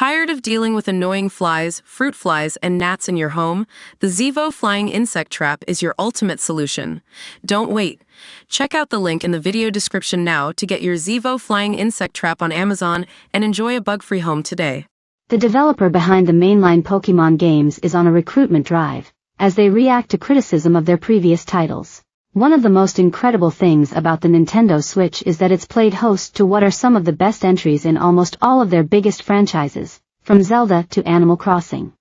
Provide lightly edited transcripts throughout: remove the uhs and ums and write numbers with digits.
Tired of dealing with annoying flies, fruit flies, and gnats in your home? The Zevo Flying Insect Trap is your ultimate solution. Don't wait. Check out the link in the video description now to get your Zevo Flying Insect Trap on Amazon and enjoy a bug-free home today. The developer behind the mainline Pokémon games is on a recruitment drive, as they react to criticism of their previous titles. One of the most incredible things about the Nintendo Switch is that it's played host to what are some of the best entries in almost all of their biggest franchises, from Zelda to Animal Crossing.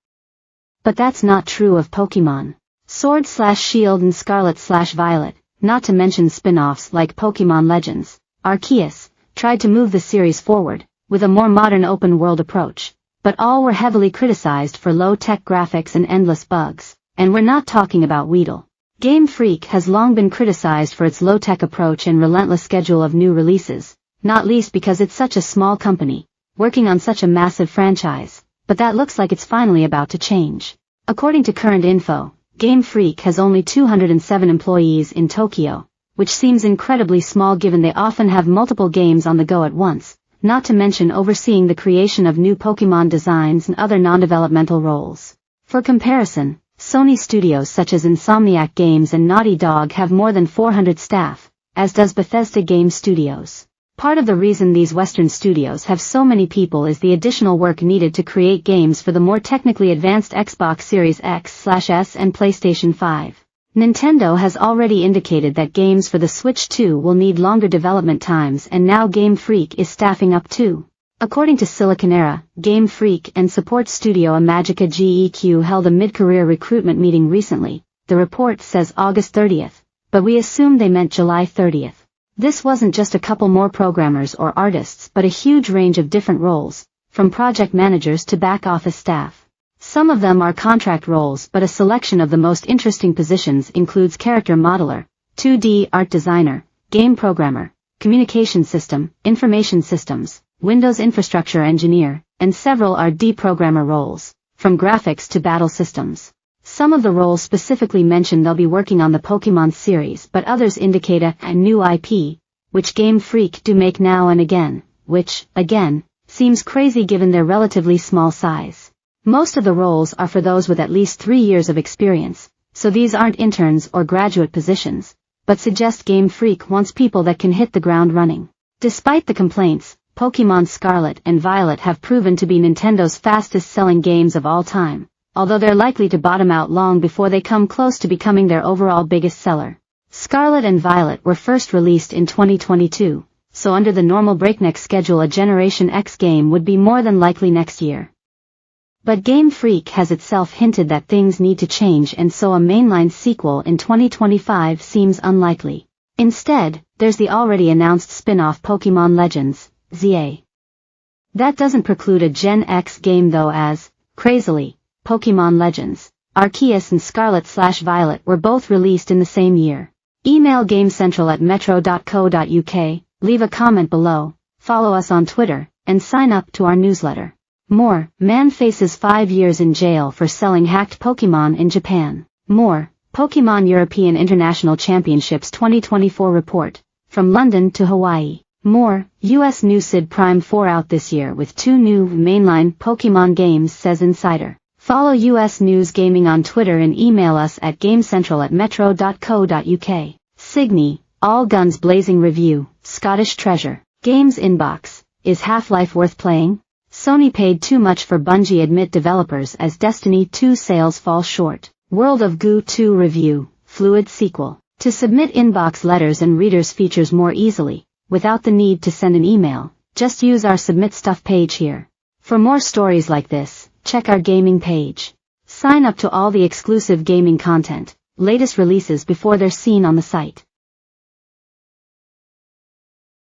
But that's not true of Pokémon. Sword/Shield and Scarlet/Violet, not to mention spin-offs like Pokémon Legends, Arceus, tried to move the series forward, with a more modern open-world approach, but all were heavily criticized for low-tech graphics and endless bugs, and we're not talking about Weedle. Game Freak has long been criticized for its low-tech approach and relentless schedule of new releases, not least because it's such a small company, working on such a massive franchise, but that looks like it's finally about to change. According to current info, Game Freak has only 207 employees in Tokyo, which seems incredibly small given they often have multiple games on the go at once, not to mention overseeing the creation of new Pokémon designs and other non-developmental roles. For comparison, Sony studios such as Insomniac Games and Naughty Dog have more than 400 staff, as does Bethesda Game Studios. Part of the reason these Western studios have so many people is the additional work needed to create games for the more technically advanced Xbox Series X/S and PlayStation 5. Nintendo has already indicated that games for the Switch 2 will need longer development times, and now Game Freak is staffing up too. According to Siliconera, Game Freak and support studio Imagica GEQ held a mid-career recruitment meeting recently. The report says August 30th, but we assume they meant July 30th. This wasn't just a couple more programmers or artists but a huge range of different roles, from project managers to back-office staff. Some of them are contract roles, but a selection of the most interesting positions includes character modeler, 2D art designer, game programmer, communication system, information systems, Windows infrastructure engineer, and several are deprogrammer roles, from graphics to battle systems. Some of the roles specifically mention they'll be working on the Pokémon series, but others indicate a new IP, which Game Freak do make now and again, which, again, seems crazy given their relatively small size. Most of the roles are for those with at least 3 years of experience, so these aren't interns or graduate positions, but suggest Game Freak wants people that can hit the ground running. Despite the complaints, Pokémon Scarlet and Violet have proven to be Nintendo's fastest-selling games of all time, although they're likely to bottom out long before they come close to becoming their overall biggest seller. Scarlet and Violet were first released in 2022, so under the normal breakneck schedule a Generation X game would be more than likely next year. But Game Freak has itself hinted that things need to change, and so a mainline sequel in 2025 seems unlikely. Instead, there's the already announced spin-off Pokémon Legends, ZA. That doesn't preclude a Gen X game though, as, crazily, Pokémon Legends, Arceus and Scarlet/Violet were both released in the same year. Email gamecentral@metro.co.uk, leave a comment below, follow us on Twitter, and sign up to our newsletter. More, man faces 5 years in jail for selling hacked Pokémon in Japan. More, Pokémon European International Championships 2024 report, from London to Hawaii. More, US new SID Prime 4 out this year with 2 new mainline Pokémon games, says Insider. Follow US News Gaming on Twitter and email us at gamecentral@metro.co.uk. Signy, all guns blazing review, Scottish Treasure. Games Inbox, is Half-Life worth playing? Sony paid too much for Bungie, admit developers as Destiny 2 sales fall short. World of Goo 2 review, fluid sequel. To submit inbox letters and readers features more easily, without the need to send an email, just use our Submit Stuff page here. For more stories like this, check our gaming page. Sign up to all the exclusive gaming content, latest releases before they're seen on the site.